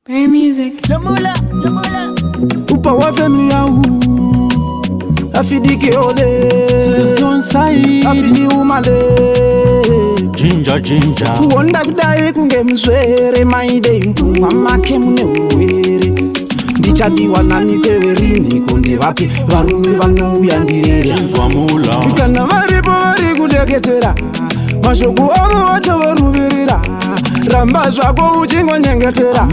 Prayer music. Yamula. Upa wa femi ya afidike ole Zon sai afini umale Ginjah kuonda kudai kunge mswere Maidei mama kemune uwere ndichadiwa nani teverini konde vapi varume vanouya ndirera kana varipo vari kudeketera mashoko avo vachavaruvira ramba zvako uchingonyengetera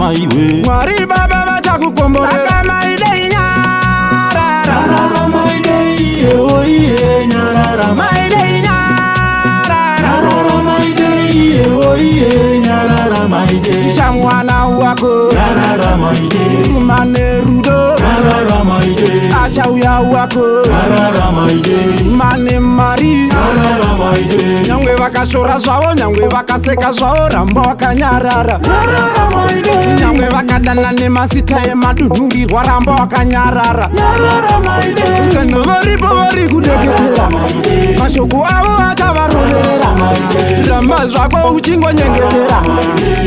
Mwari baba vachakukomborera Maidei Nyarara Maidei oye Nyarara Maidei Nyarara Maidei oye Nyarara Maidei chamwana wako Nyarara Maidei mane rudo Nyarara Maidei achauya wako Nyarara Maidei mane mari Nyarara Maidei nyangwe vakashora zvavo nyangwe vakaseka zvavo ramba wakanyarara Nyarara Maidei nyangwe vakadana nemasita emadunhurirwa ramba wakanyarara Nyarara Maidei kana varipo vari kudeketera mashoko avo achavarovera ramba zvako uchingonyengetera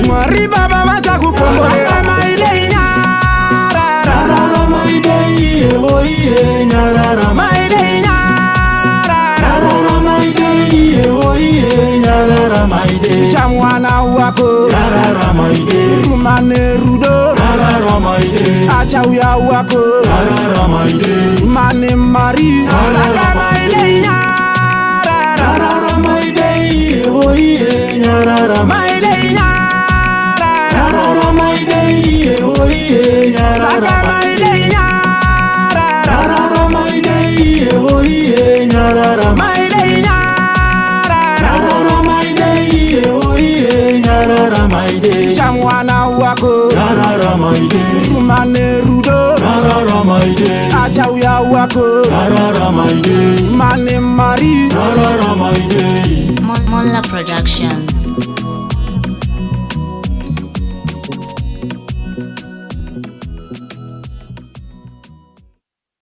Mwari baba vachakukomborera Maidei Nyarara Maidei oye Nyarara Maidei Nyarara Maidei oye Nyarara Maidei chamwana wako Nyarara Maidei mane rudo Nyarara Maidei achauya wako Nyarara Maidei mane mari saka Maidei Nyarara Maidei oye Nyarara Maidei Nyarara Maidei oye Nyarara saka Maidei Nyarara Maidei oye Nyarara Maidei Nyarara Maidei oye Nyarara Maidei chamwana wako Nyarara Maidei mane rudo Nyarara Maidei achauya wako Nyarara Maidei mane mari Nyarara Maidei Mola Production.